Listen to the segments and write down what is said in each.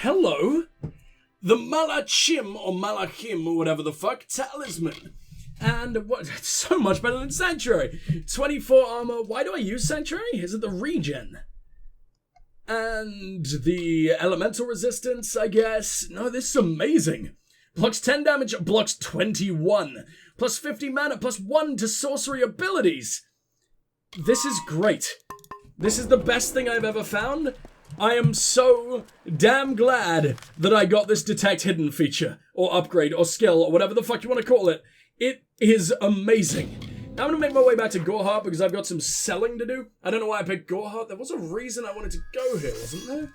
hello. The Malachim, or Malachim, or whatever the fuck, talisman. And what? So much better than Sanctuary. 24 armor. Why do I use Sanctuary? Is it the regen? And the elemental resistance, I guess. No, this is amazing. Blocks 10 damage, blocks 21. Plus 50 mana, plus 1 to sorcery abilities. This is great. This is the best thing I've ever found. I am so damn glad that I got this detect hidden feature, or upgrade, or skill, or whatever the fuck you want to call it. It is amazing. Now I'm going to make my way back to Gorehart because I've got some selling to do. I don't know why I picked Gorehart. There was a reason I wanted to go here, wasn't there?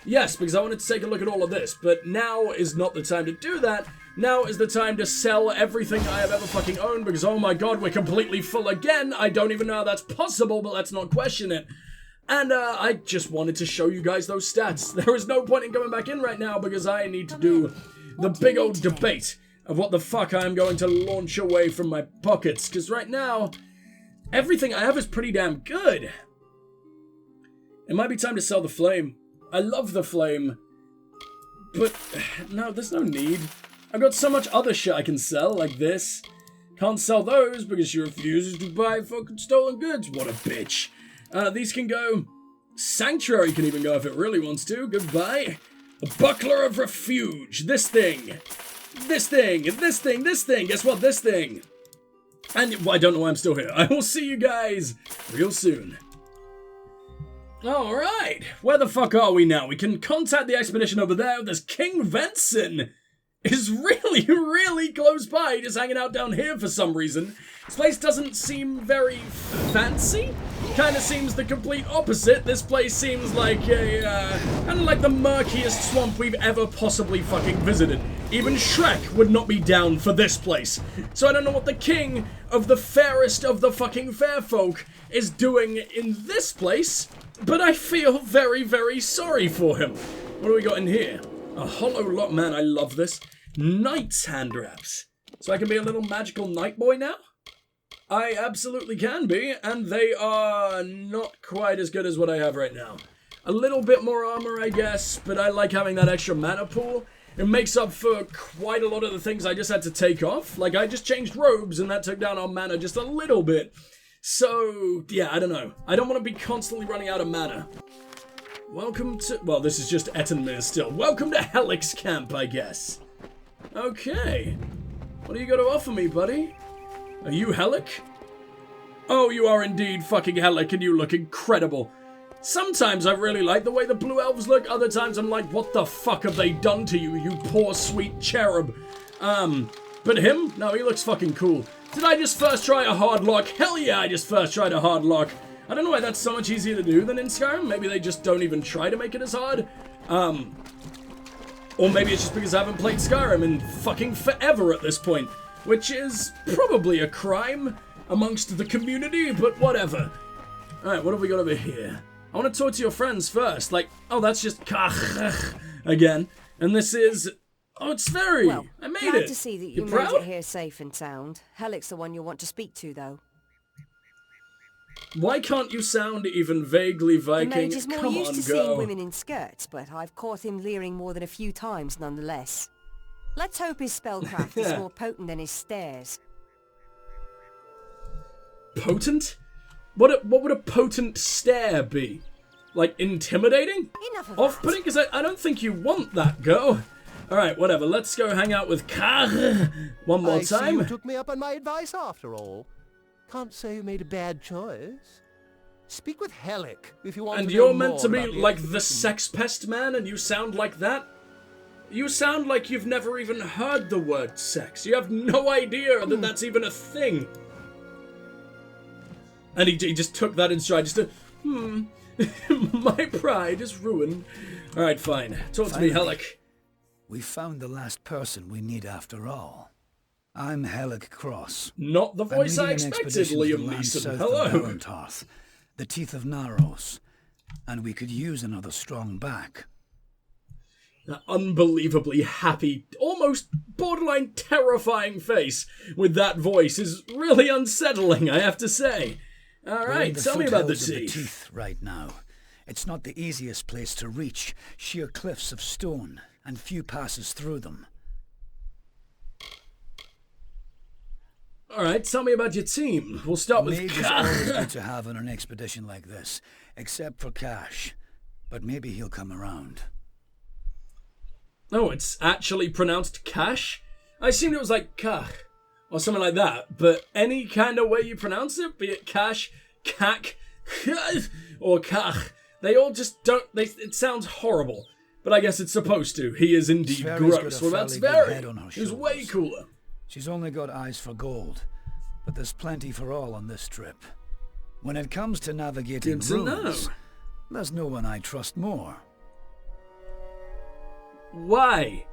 Yes, because I wanted to take a look at all of this, but now is not the time to do that. Now is the time to sell everything I have ever fucking owned because, oh my god, we're completely full again. I don't even know how that's possible, but let's not question it. And I just wanted to show you guys those stats. There is no point in coming back in right now because I need to do the big old debate of what the fuck I'm going to launch away from my pockets. Because right now, everything I have is pretty damn good. It might be time to sell the flame. I love the flame. But, no, there's no need. I've got so much other shit I can sell, like this. Can't sell those because she refuses to buy fucking stolen goods. What a bitch. These can go. Sanctuary can even go if it really wants to. Goodbye. A Buckler of Refuge. This thing. This thing. This thing. This thing. Guess what? This thing. And well, I don't know why I'm still here. I will see you guys real soon. Alright. Where the fuck are we now? We can contact the expedition over there. There's King Venson. Is really, really close by, just hanging out down here for some reason. This place doesn't seem very fancy. Kind of seems the complete opposite. This place seems like a, kind of like the murkiest swamp we've ever possibly fucking visited. Even Shrek would not be down for this place. So I don't know what the king of the fairest of the fucking fair folk is doing in this place, but I feel very, very sorry for him. What do we got in here? A hollow lot, man, I love this. Knight's hand wraps. So I can be a little magical knight boy now? I absolutely can be, and they are not quite as good as what I have right now. A little bit more armor, I guess, but I like having that extra mana pool. It makes up for quite a lot of the things I just had to take off. Like, I just changed robes, and that took down our mana just a little bit. So, yeah, I don't know. I don't want to be constantly running out of mana. Welcome to... Well, this is just Ettenmere still. Welcome to Helix Camp, I guess. Okay. What do you got to offer me, buddy? Are you Helic? Oh, you are indeed fucking Helic, and you look incredible. Sometimes I really like the way the blue elves look. Other times I'm like, what the fuck have they done to you, you poor sweet cherub? But him? No, he looks fucking cool. Did I just first try a hard lock? Hell yeah, I just first tried a hard lock. I don't know why that's so much easier to do than in Skyrim. Maybe they just don't even try to make it as hard. Or maybe it's just because I haven't played Skyrim in fucking forever at this point. Which is probably a crime amongst the community, but whatever. Alright, what have we got over here? I want to talk to your friends first. Like, oh, that's just again. And this is... Oh, it's Sverry! Well, I made glad it! To see that You you proud? made it here safe and sound. Helic's the one you'll want to speak to, though. Why can't you sound even vaguely Viking? The mage is more Come used on, to go. seeing women in skirts, but I've caught him leering more than a few times nonetheless. Let's hope his spellcraft is more potent than his stares. Potent? What would a potent stare be? Like, intimidating? Enough of Off-putting? Because I don't think you want that, girl. Alright, whatever. Let's go hang out with Kar one more I see time. you took me up on my advice after all. Can't say you made a bad choice. Speak with Helic if you want And to you're know meant more to be about the like the expedition. sex pest man, and you sound like that? You sound like you've never even heard the word sex. You have no idea that that's even a thing. And he just took that in stride, just my pride is ruined. Alright, fine. Talk to me, Helic. We found the last person we need after all. I'm Helic Cross. Not the voice I I'm leading an expected, expedition to the Liam land Neeson. south Hello. of Barentarth, the Teeth of Naros, and we could use another strong back. That unbelievably happy, almost borderline terrifying face with that voice is really unsettling, I have to say. Alright, tell me about the We're in the Teeth. Teeth right now, It's not the easiest place to reach, sheer cliffs of stone, and few passes through them. Alright, tell me about your team. We'll start with Mage is always good to have on an expedition like this, except for Cash. But maybe he'll come around. Oh, it's actually pronounced Cash? I assumed it was like Kach, or something like that, but any kind of way you pronounce it, be it Cash, Kak, or Kach, they all just don't, it sounds horrible. But I guess it's supposed to. He is indeed gross. Well, that's very, who's way cooler. She's only got eyes for gold, but there's plenty for all on this trip. When it comes to navigating ruins, there's no one I trust more. Why?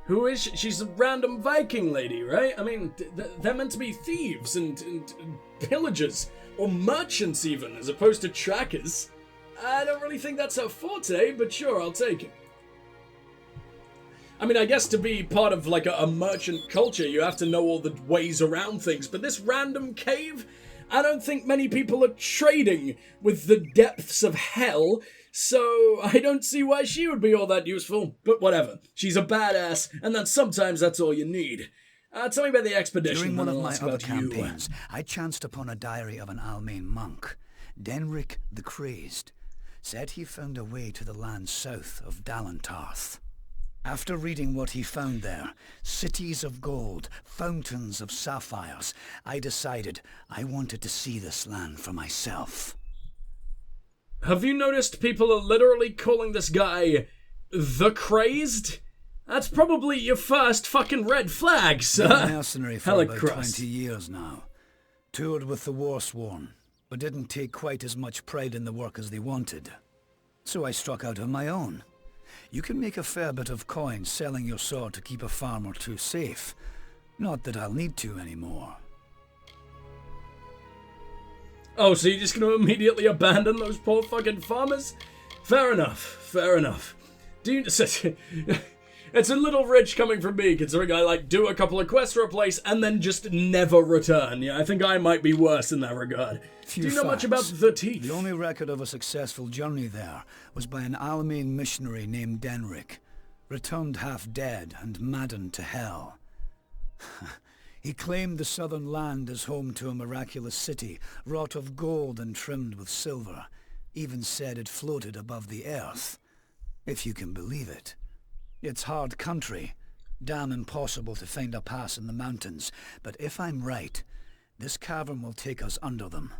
Who is she? She's a random Viking lady, right? I mean, they're meant to be thieves and pillagers, or merchants even, as opposed to trackers. I don't really think that's her forte, but sure, I'll take it. I mean, I guess to be part of, like, a merchant culture, you have to know all the ways around things, but this random cave, I don't think many people are trading with the depths of hell, so I don't see why she would be all that useful, but whatever. She's a badass, and sometimes that's all you need. Tell me about the expedition. During one of my other campaigns, I chanced upon a diary of an Almain monk, Denric the Crazed. Said he found a way to the land south of Dalantarth. After reading what he found there, cities of gold, fountains of sapphires, I decided I wanted to see this land for myself. Have you noticed people are literally calling this guy the Crazed? That's probably your first fucking red flag, sir. Been a mercenary for about 20 years now. Toured with the Warsworn, but didn't take quite as much pride in the work as they wanted. So I struck out on my own. You can make a fair bit of coin selling your sword to keep a farm or two safe. Not that I'll need to anymore. Oh, so you're just going to immediately abandon those poor fucking farmers? Fair enough, fair enough. It's a little rich coming from me, considering I, like, do a couple of quests for a place and then just never return. Yeah, I think I might be worse in that regard. Do you know much about the Teeth? The only record of a successful journey there was by an Almain missionary named Denric, returned half dead and maddened to hell. He claimed the southern land as home to a miraculous city, wrought of gold and trimmed with silver. Even said it floated above the earth, if you can believe it. It's hard country, damn impossible to find a pass in the mountains, but if I'm right, this cavern will take us under them.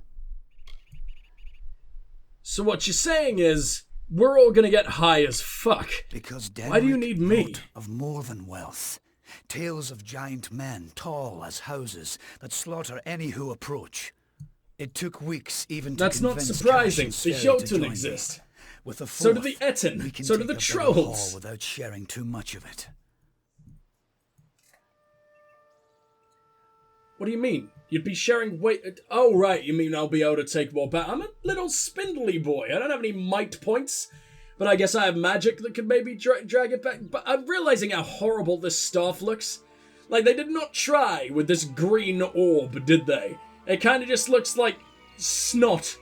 So what you're saying is, we're all gonna get high as fuck. Because Denric why do you need me? wrote of more than wealth. Tales of giant men, tall as houses, that slaughter any who approach. It took weeks even to That's not surprising. The Jotun exist. With a so do the Etten. So do the Trolls. Without sharing too much of it. What do you mean? You'd be sharing weight... Oh, right, you mean I'll be able to take more back. I'm a little spindly boy. I don't have any might points. But I guess I have magic that could maybe drag it back. But I'm realizing how horrible this staff looks. Like, they did not try with this green orb, did they? It kind of just looks like snot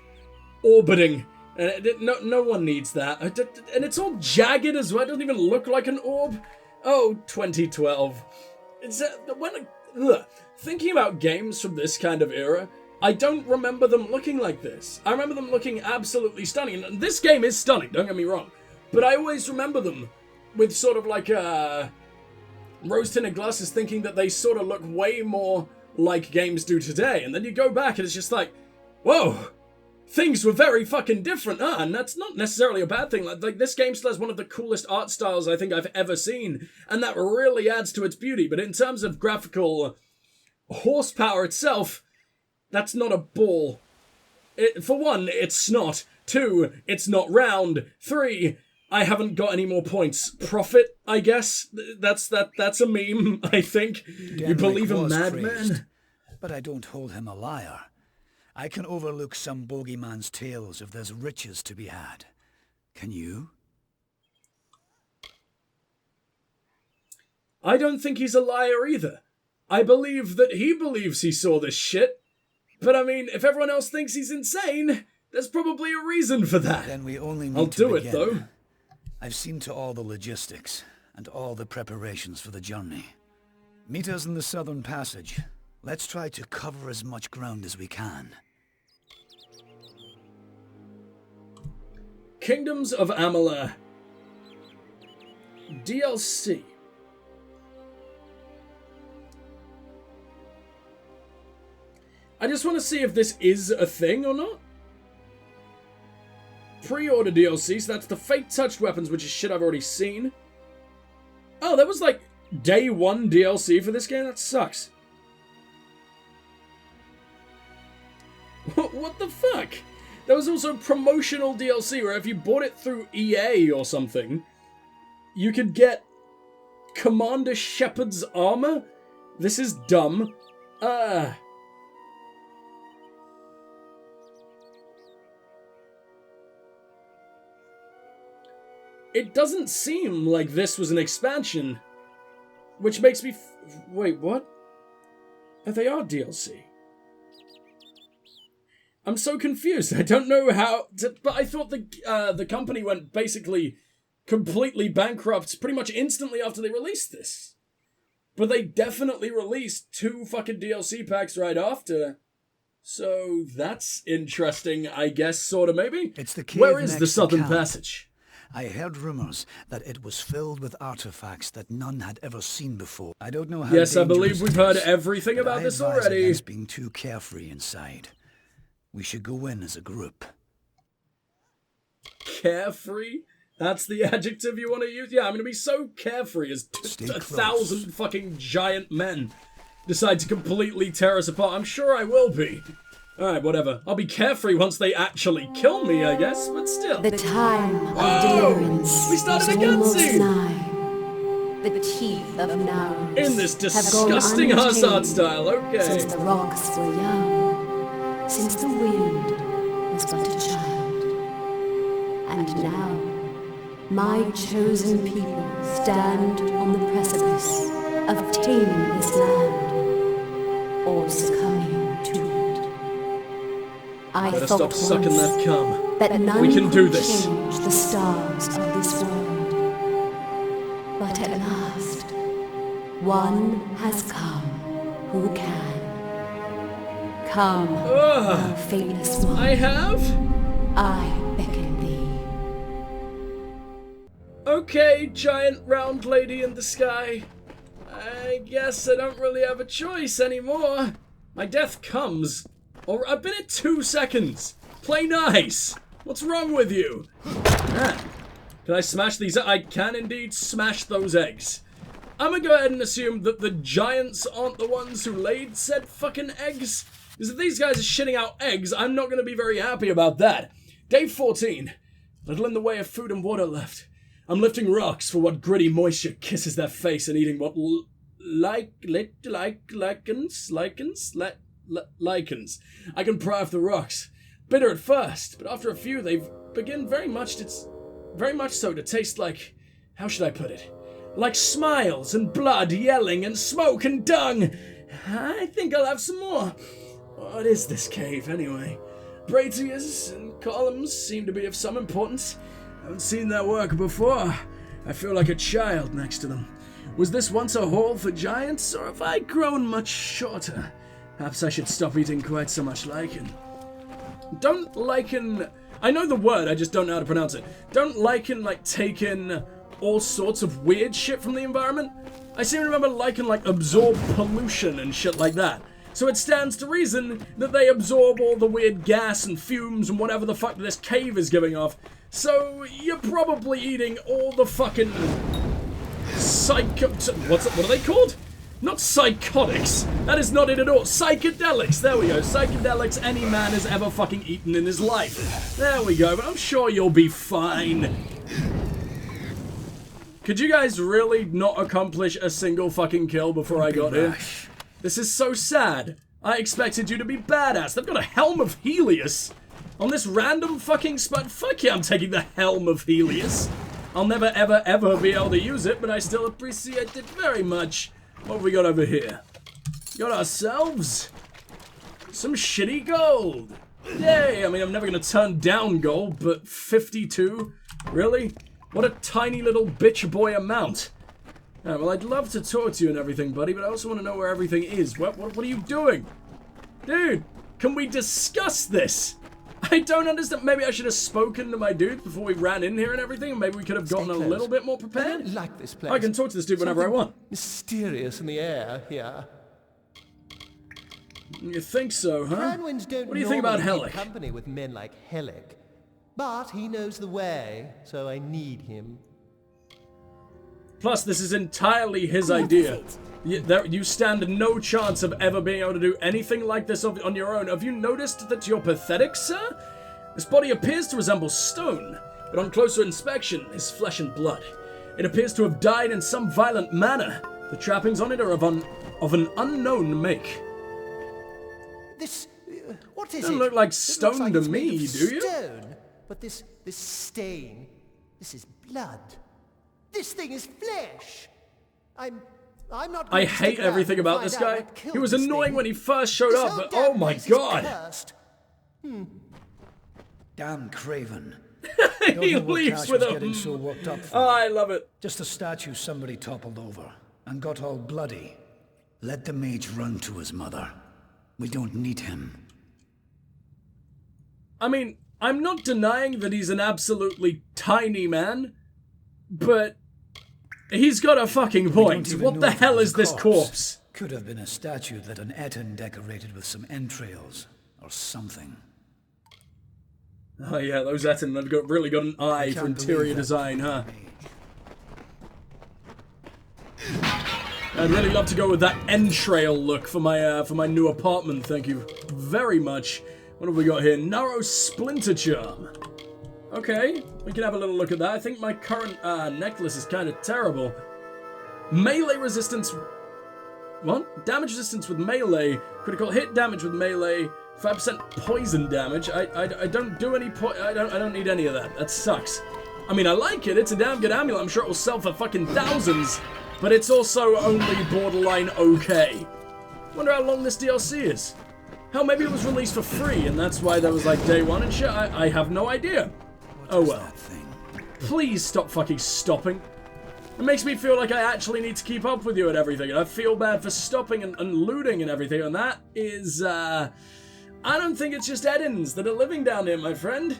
orbiting. And no one needs that. And it's all jagged as well. It doesn't even look like an orb. Oh, 2012. Thinking about games from this kind of era, I don't remember them looking like this. I remember them looking absolutely stunning. And this game is stunning, don't get me wrong. But I always remember them with sort of like rose-tinted glasses, thinking that they sort of look way more like games do today. And then you go back and it's just like, whoa! Things were very fucking different, and that's not necessarily a bad thing. Like this game still has one of the coolest art styles I think I've ever seen, and that really adds to its beauty. But in terms of graphical horsepower itself, that's not a ball. For one, it's snot. 2, it's not round. 3, I haven't got any more points. Profit, I guess. That's a meme, I think. Denric you believe in madman? But I don't hold him a liar. I can overlook some bogeyman's tales if there's riches to be had. Can you? I don't think he's a liar either. I believe that he believes he saw this shit. But I mean, if everyone else thinks he's insane, There's probably a reason for that. Then we only need I'll to do begin. it, though. I've seen to all the logistics and all the preparations for the journey. Meet us in the Southern Passage. Let's try to cover as much ground as we can. Kingdoms of Amalur DLC. I just want to see if this is a thing or not. Pre-order DLC, so that's the Fate-touched weapons, which is shit I've already seen. Oh, that was like day 1 DLC for this game? That sucks. What the fuck? There was also promotional DLC where if you bought it through EA or something, you could get Commander Shepard's armor? This is dumb. It doesn't seem like this was an expansion, which makes me wait, what? Oh, they are DLC. I'm so confused. I don't know how to, but I thought the company went basically completely bankrupt pretty much instantly after they released this. But they definitely released 2 fucking DLC packs right after. So that's interesting, I guess, sort of, maybe? It's the cave Where is the next to Southern camp. Passage? I heard rumors that it was filled with artifacts that none had ever seen before. I don't know how Yes, I believe dangerous we've it heard is, everything but about I this advise already. against being too carefree inside. We should go in as a group. Carefree? That's the adjective you want to use? Yeah, I'm going to be so carefree as Stay 1,000 fucking giant men decide to completely tear us apart. I'm sure I will be. Alright, whatever. I'll be carefree once they actually kill me, I guess, but still. The time of Whoa! deliverance We started is a almost cutscene! nigh. The teeth of Naurus In this have gone disgusting untamed Hussard style, okay. since the rocks were young, since the wind was but a child. And now, my chosen people stand on the precipice of taming this land, or succumbing to it. I Better thought stop sucking once that cum. that none We can do could this. change the stars of this world. But at last, one has come who can. Come, thou Fateless One. I have? I beckon thee. Okay, giant round lady in the sky. I guess I don't really have a choice anymore. My death comes. Or I've been at 2 seconds. Play nice. What's wrong with you? Ah. Can I smash these? I can indeed smash those eggs. I'm gonna go ahead and assume that the giants aren't the ones who laid said fucking eggs. Because if these guys are shitting out eggs, I'm not gonna be very happy about that. Day 14. Little in the way of food and water left. I'm lifting rocks for what gritty moisture kisses their face and eating what lichens. I can pry off the rocks. Bitter at first, but after a few they begin very much so to taste like, how should I put it? Like smiles and blood, yelling and smoke and dung. I think I'll have some more. What is this cave anyway? Braziers and columns seem to be of some importance. I haven't seen their work before. I feel like a child next to them. Was this once a hall for giants, or have I grown much shorter? Perhaps I should stop eating quite so much lichen. Don't lichen... I know the word, I just don't know how to pronounce it. Don't lichen, like, take in all sorts of weird shit from the environment? I seem to remember lichen, like, absorb pollution and shit like that. So it stands to reason that they absorb all the weird gas and fumes and whatever the fuck this cave is giving off. So you're probably eating all the fucking... what are they called? Not psychotics. That is not it at all. Psychedelics. There we go. Psychedelics any man has ever fucking eaten in his life. There we go. But I'm sure you'll be fine. Could you guys really not accomplish a single fucking kill before I got here? This is so sad. I expected you to be badass. They've got a Helm of Helios on this random fucking spot. Fuck yeah, I'm taking the Helm of Helios. I'll never, ever, ever be able to use it, but I still appreciate it very much. What have we got over here? Got ourselves some shitty gold. Yay! I mean, I'm never going to turn down gold, but 52? Really? What a tiny little bitch boy amount. Yeah, well, I'd love to talk to you and everything, buddy, but I also want to know where everything is. What are you doing? Dude, can we discuss this? I don't understand. Maybe I should have spoken to my dude before we ran in here and everything, and maybe we could have gotten a little bit more I prepared. don't like this place. I can talk to this dude whenever I want. Mysterious in the air here. You think so, huh? Cranwins don't What do you think about normally Hellick? keep company with men like Hellick. But he knows the way, so I need him. Plus, this is entirely his idea. You stand no chance of ever being able to do anything like this on your own. Have you noticed that you're pathetic, sir? This body appears to resemble stone, but on closer inspection is flesh and blood. It appears to have died in some violent manner. The trappings on it are of an unknown make. This... what is Doesn't it? look like It stone looks like to it's made me, of do you? Stone. But this stain... this is blood. This thing is flesh. I'm not going I to hate stick around everything and about find this out guy. what killed He was this annoying thing. when he first showed This up, whole but damn oh my place is god. cursed. Damn craven. He Don't know what leaves Cash with was a... getting so worked up for. Oh, I love it. Just a statue somebody toppled over and got all bloody. Let the mage run to his mother. We don't need him. I mean, I'm not denying that he's an absolutely tiny man, but he's got a fucking We point. don't even What know the if it hell was is a this corpse? Could have been a statue that an Etten decorated with some entrails or something. Oh yeah, those Etten have really got an eye for can't interior believe that. design, huh? I'd really love to go with that entrail look for my new apartment. Thank you very much. What have we got here? Narrow Splinter Charm. Okay, we can have a little look at that. I think my current necklace is kind of terrible. Melee resistance. What? Damage resistance with melee. Critical hit damage with melee. 5% poison damage. I don't do any I don't need any of that. That sucks. I mean, I like it. It's a damn good amulet. I'm sure it will sell for fucking thousands. But it's also only borderline okay. Wonder how long this DLC is. Hell, maybe it was released for free, and that's why there was like day one and shit. I have no idea. Oh well. Please stop fucking stopping. It makes me feel like I actually need to keep up with you and everything, and I feel bad for stopping and looting and everything, and that is, I don't think it's just Ettins that are living down here, my friend.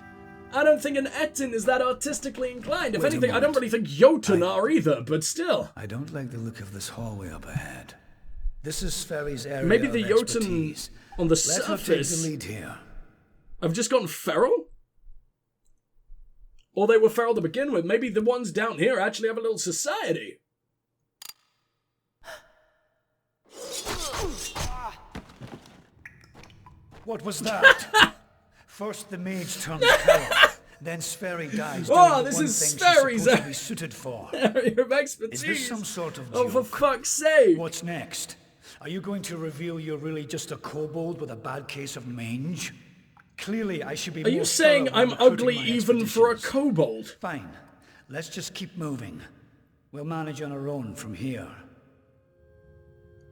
I don't think an Ettin is that artistically inclined. If Wait a anything, I don't moment. really think Jotun are either, but still. I don't like the look of this hallway up ahead. This is Sverry's area Maybe of the Jotun expertise. on the Let her take surface the lead here. have just gone feral? Or they were feral to begin with. Maybe the ones down here actually have a little society. What was that? First the mage turned coward, then Sverry dies doing Oh, the this one is thing she's Sverry's supposed to be suited for. area of expertise. Is this some sort of Oh, for joke? fuck's sake. What's next? Are you going to reveal you're really just a kobold with a bad case of mange? Clearly, I should be Are you more saying thorough when I'm ugly recruiting my even for a expeditions. kobold? Fine. Let's just keep moving. We'll manage on our own from here.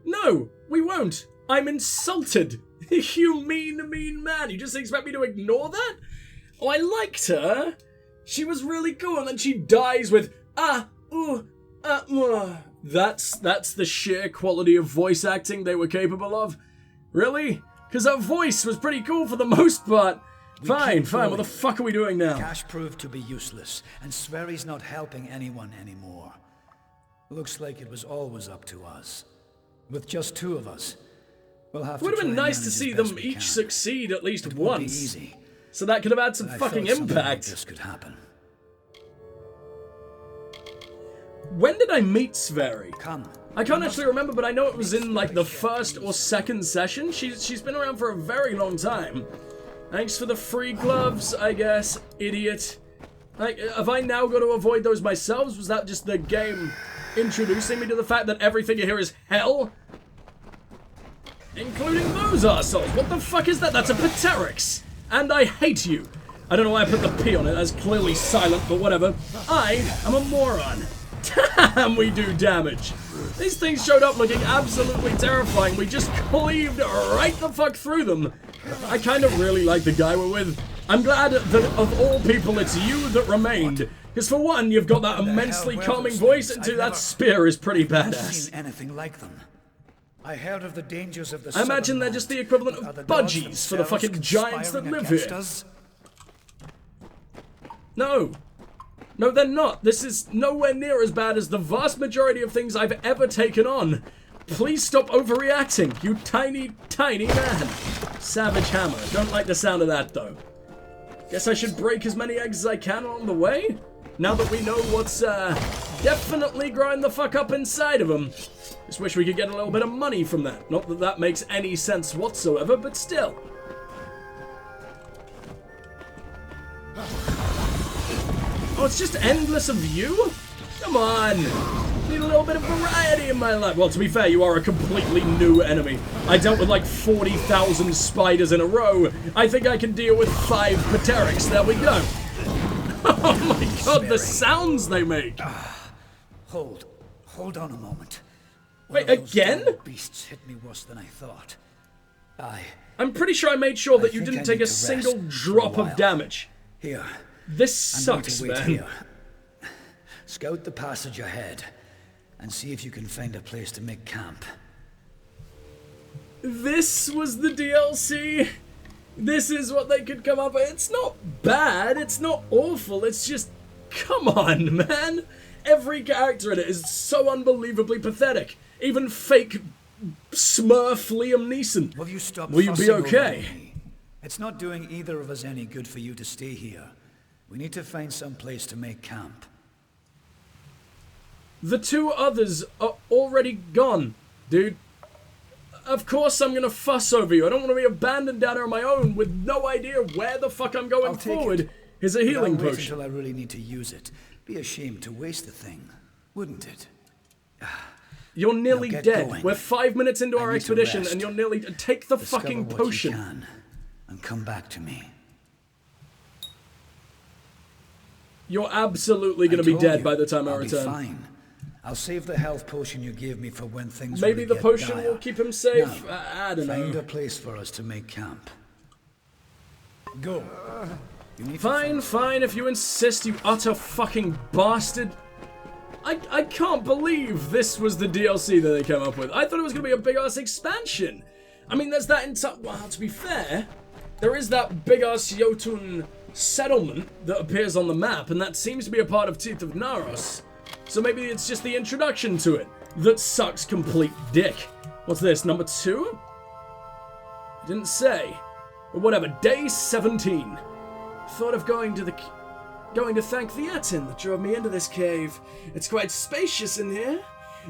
No, we won't. I'm insulted. You mean man. You just expect me to ignore that? Oh, I liked her. She was really cool, and then she dies with That's the sheer quality of voice acting they were capable of. Really? Because her voice was pretty cool for the most part. Fine. What the fuck are we doing now? Cash proved to be useless, and Sverry's not helping anyone anymore. Looks like it was always up to us. With just two of us, we'll have It would to have been try and nice to manage see as best them we each can. succeed at least It won't be once. easy, So that could have had some but I fucking felt something like impact. this could happen. When did I meet Sverry? Come. I can't actually remember, but I know it was in like the first or second session. She's been around for a very long time. Thanks for the free gloves, I guess, idiot. Like, have I now got to avoid those myself? Was that just the game introducing me to the fact that everything here is hell? Including those arseholes. What the fuck is that? That's a Pteryx. And I hate you. I don't know why I put the P on it. That's clearly silent, but whatever. I am a moron. Damn, we do damage. These things showed up looking absolutely terrifying. We just cleaved right the fuck through them. I kind of really like the guy we're with. I'm glad that of all people it's you that remained. Because for one, you've got that immensely calming voice, and two, that spear is pretty badass. Seen anything like them. I heard of the dangers of the I imagine they're just the equivalent of budgies for the fucking giants that live here. No. No, they're not. This is nowhere near as bad as the vast majority of things I've ever taken on. Please stop overreacting, you tiny, tiny man. Savage hammer. Don't like the sound of that, though. Guess I should break as many eggs as I can along the way? Now that we know what's, definitely growing the fuck up inside of them. Just wish we could get a little bit of money from that. Not that that makes any sense whatsoever, but still. Oh, it's just endless of you? Come on. Need a little bit of variety in my life. Well, to be fair, you are a completely new enemy. I dealt with like 40,000 spiders in a row. I think I can deal with 5 Pterics. There we go. Oh my god, the sounds they make. Hold on a moment. Wait, again? Beasts hit me worse than I thought. I'm pretty sure I made sure that you didn't take a single drop of damage. Here. This sucks, man. Here. Scout the passage ahead and see if you can find a place to make camp. This was the DLC? This is what they could come up with? It's not bad, it's not awful, it's just... Come on, man! Every character in it is so unbelievably pathetic. Even fake Smurf Liam Neeson. Will you be okay? It's not doing either of us any good for you to stay here. We need to find some place to make camp. The 2 others are already gone, dude. Of course I'm gonna fuss over you. I don't want to be abandoned down here on my own with no idea where the fuck I'm going forward. Here's a healing potion. Until I really need to use it. Be a shame to waste the thing, wouldn't it? You're nearly dead. Going. We're 5 minutes into our expedition and you're nearly... Take the fucking potion. You can, and come back to me. You're absolutely going to be dead by the time I return. Fine. I'll save the health potion you gave me for when things Maybe the potion dire. will keep him safe? Now, I don't know. Find a place for us to make camp. Go. Fine, if you insist, you utter fucking bastard. I can't believe this was the DLC that they came up with. I thought it was going to be a big-ass expansion. I mean, there's that well, to be fair, there is that big-ass Jotun settlement that appears on the map, and that seems to be a part of Teeth of Naros. So maybe it's just the introduction to it that sucks complete dick. What's this, number 2? Didn't say. But whatever, day 17. Thought of going to thank the Atin that drove me into this cave. It's quite spacious in here,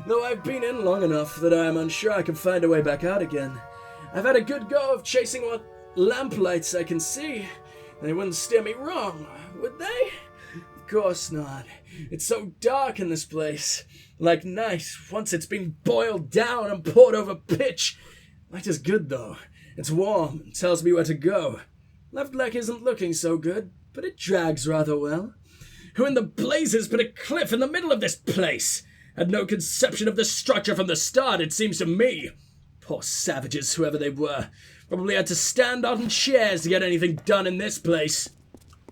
though I've been in long enough that I am unsure I can find a way back out again. I've had a good go of chasing what lamplights I can see. They wouldn't steer me wrong, would they? Of course not. It's so dark in this place. Like night, once it's been boiled down and poured over pitch. Light is good, though. It's warm and tells me where to go. Left leg isn't looking so good, but it drags rather well. Who in the blazes put a cliff in the middle of this place? Had no conception of the structure from the start, it seems to me. Poor savages, whoever they were. Probably had to stand on chairs to get anything done in this place.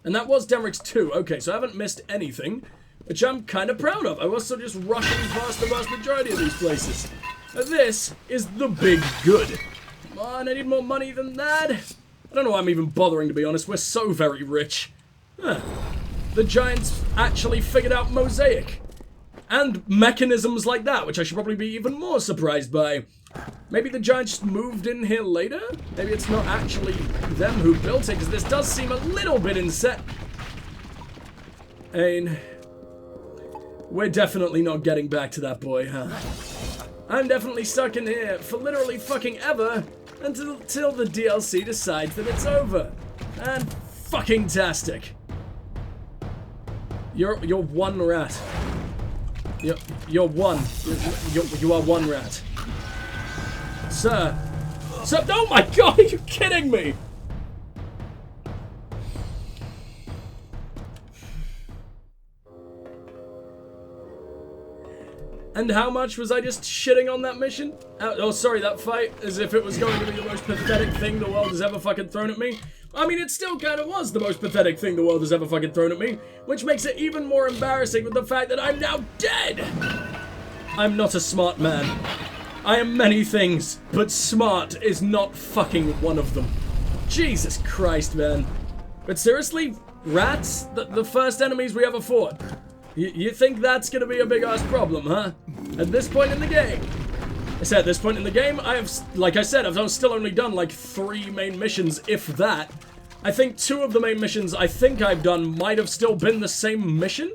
And that was Denrick's 2. Okay, so I haven't missed anything, which I'm kind of proud of. I was still just rushing past the vast majority of these places. Now this is the big good. Come on, I need more money than that. I don't know why I'm even bothering, to be honest. We're so very rich. Huh. The giants actually figured out mosaic. And mechanisms like that, which I should probably be even more surprised by. Maybe the giants moved in here later? Maybe it's not actually them who built it, because this does seem a little bit inset. And we're definitely not getting back to that boy, huh? I'm definitely stuck in here for literally fucking ever until the DLC decides that it's over. And fucking tastic. You're one rat. You're one. You are one rat. Sir, oh my god, are you kidding me? And how much was I just shitting on that mission? Oh, sorry, that fight, as if it was going to be the most pathetic thing the world has ever fucking thrown at me. I mean, it still kind of was the most pathetic thing the world has ever fucking thrown at me, which makes it even more embarrassing with the fact that I'm now dead! I'm not a smart man. I am many things, but smart is not fucking one of them. Jesus Christ, man. But seriously, rats? The first enemies we ever fought. You think that's gonna be a big-ass problem, huh? At this point in the game. I said at this point in the game, like I said, I've still only done like 3 main missions, if that. I think 2 of the main missions I think I've done might have still been the same mission.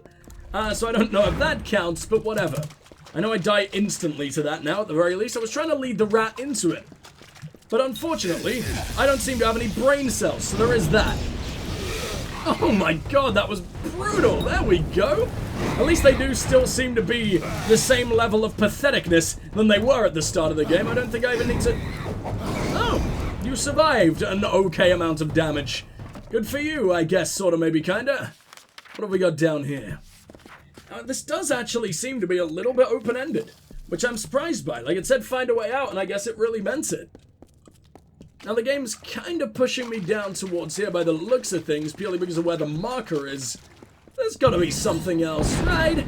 So I don't know if that counts, but whatever. I know I die instantly to that now, at the very least. I was trying to lead the rat into it. But unfortunately, I don't seem to have any brain cells, so there is that. Oh my god, that was brutal. There we go. At least they do still seem to be the same level of patheticness than they were at the start of the game. I don't think I even need to... Oh, you survived an okay amount of damage. Good for you, I guess, sorta, maybe, kinda. What have we got down here? This does actually seem to be a little bit open-ended, which I'm surprised by. Like, it said find a way out, and I guess it really meant it. Now, the game's kind of pushing me down towards here by the looks of things, purely because of where the marker is. There's gotta be something else, right?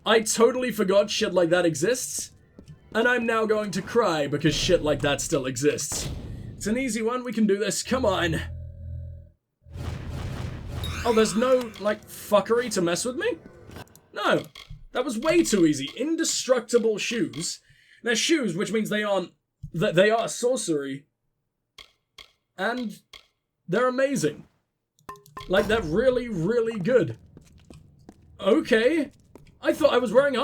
I totally forgot shit like that exists, and I'm now going to cry because shit like that still exists. It's an easy one, we can do this, come on. Oh, there's no, like, fuckery to mess with me? No, that was way too easy. Indestructible shoes. They're shoes, which means they are sorcery. And they're amazing. Like, they're really, really good. Okay. I thought I was wearing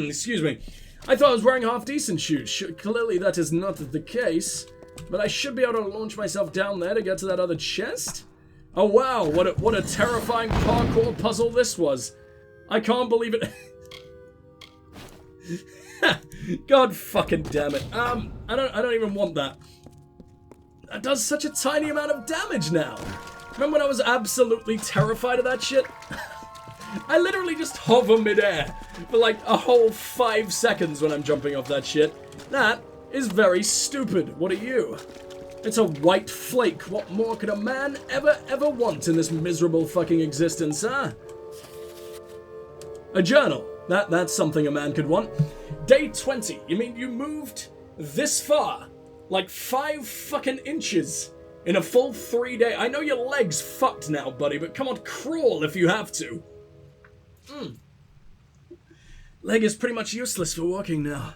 excuse me. I thought I was wearing half-decent shoes. Clearly that is not the case. But I should be able to launch myself down there to get to that other chest. Oh wow, what a terrifying parkour puzzle this was. I can't believe it. God fucking damn it. I don't even want that. That does such a tiny amount of damage now. Remember when I was absolutely terrified of that shit? I literally just hover midair for like a whole 5 seconds when I'm jumping off that shit. That is very stupid. What are you? It's a white flake. What more could a man ever want in this miserable fucking existence, huh? A journal. That's something a man could want. Day 20. You mean you moved this far? Like 5 fucking inches in a full 3 day. I know your leg's fucked now, buddy, but come on, crawl if you have to. Leg is pretty much useless for walking now.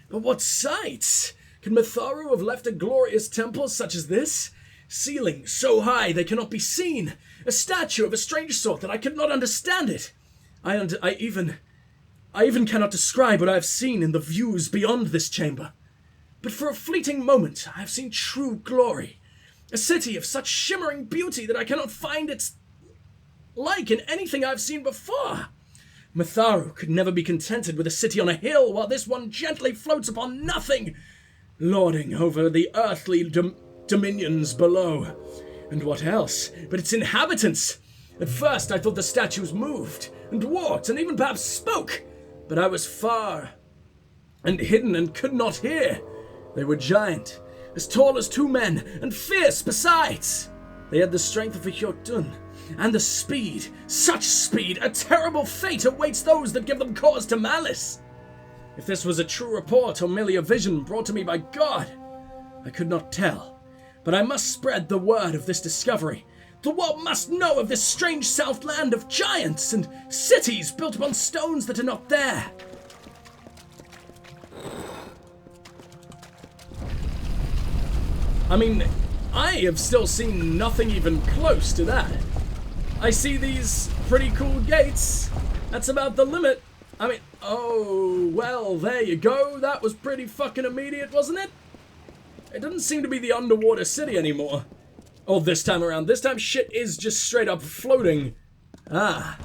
But what sights! Could Matharu have left a glorious temple such as this? Ceiling so high they cannot be seen. A statue of a strange sort that I could not understand it. I even cannot describe what I have seen in the views beyond this chamber. But for a fleeting moment, I have seen true glory. A city of such shimmering beauty that I cannot find its like in anything I've seen before. Matharu could never be contented with a city on a hill, while this one gently floats upon nothing, lording over the earthly dominions below. And what else but its inhabitants? At first I thought the statues moved, and walked, and even perhaps spoke, but I was far and hidden and could not hear. They were giant, as tall as 2 men, and fierce besides. They had the strength of a Jotun, and the speed, such speed, a terrible fate awaits those that give them cause to malice. If this was a true report or merely a vision brought to me by God, I could not tell. But I must spread the word of this discovery. The world must know of this strange southland of giants and cities built upon stones that are not there. I mean, I have still seen nothing even close to that. I see these pretty cool gates. That's about the limit. I mean, oh, well, there you go. That was pretty fucking immediate, wasn't it? It doesn't seem to be the underwater city anymore. Oh, this time around. This time shit is just straight up floating. Ah,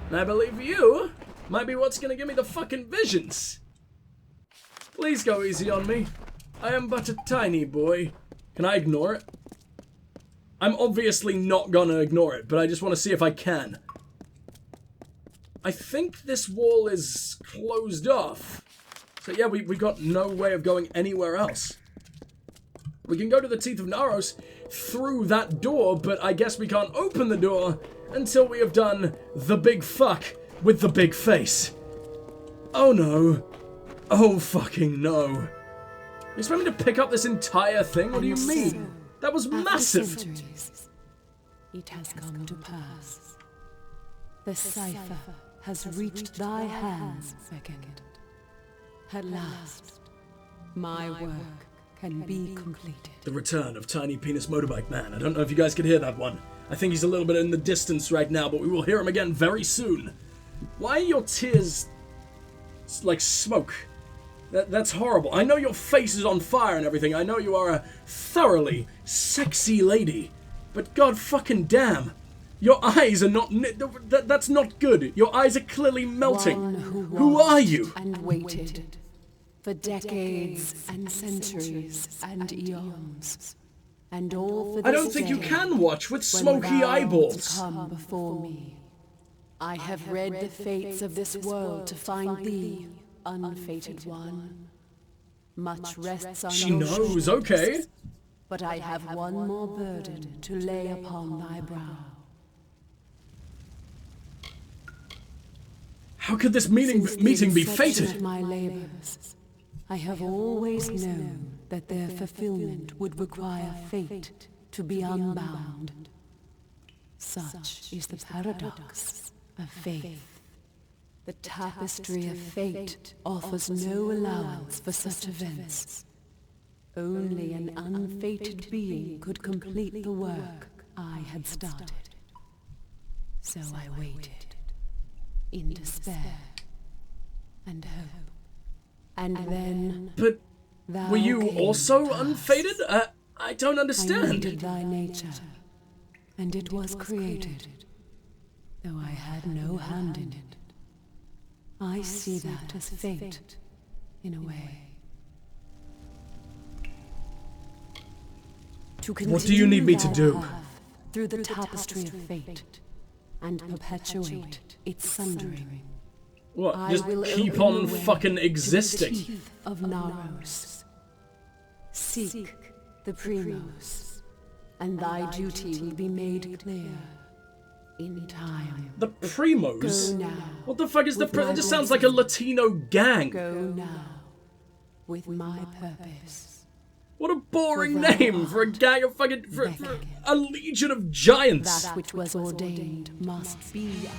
and I believe you might be what's gonna give me the fucking visions. Please go easy on me. I am but a tiny boy. Can I ignore it? I'm obviously not gonna ignore it, but I just want to see if I can. I think this wall is closed off. So yeah, we got no way of going anywhere else. We can go to the Teeth of Naros through that door, but I guess we can't open the door until we have done the big fuck with the big face. Oh no. Oh fucking no. You expect me to pick up this entire thing? What do you mean? That was massive. Centuries, it has come to pass. The cipher has reached thy hands, Second. At last, my work can be completed. The return of Tiny Penis Motorbike Man. I don't know if you guys could hear that one. I think he's a little bit in the distance right now, but we will hear him again very soon. Why are your tears like smoke? That's horrible. I know your face is on fire and everything. I know you are a thoroughly sexy lady. But god fucking damn. Your eyes are not... That's not good. Your eyes are clearly melting. One Who are you? And waited for decades and centuries and eons. And all for this I don't think you day can watch with when smoky thou eyeballs. come before me. I have read the fates of this world to find thee, unfated one. Much rests on She your knows, shoulders, okay. but I have one more burden to lay upon thy brow. How could this Since the meeting be inception fated? of my labors, I have always known that their fulfillment would require fate to be unbound. Such is the paradox of faith. The tapestry of fate offers no allowance for such events. Only an unfated being could complete the work I had started. So I waited, in despair and hope. And then But thou were you came also to pass. unfated? I don't I understand. needed thy nature, and it was created, though I had no hand in it. I see that as fate, in a way. To What do you need me to continue do? thy path through the tapestry of fate, and perpetuate its sundering. What? I Just will keep open on the way fucking to the existing. teeth of Naros. Seek the Primos, and thy duty will be made clear in time. The Primos? Go now. What the fuck is the with Primos? my It just sounds like a blessing. Latino gang. Go now with my purpose. What a boring For thou name for a art gang of fucking... For beckoned. a legion of giants. That which was ordained must be undone.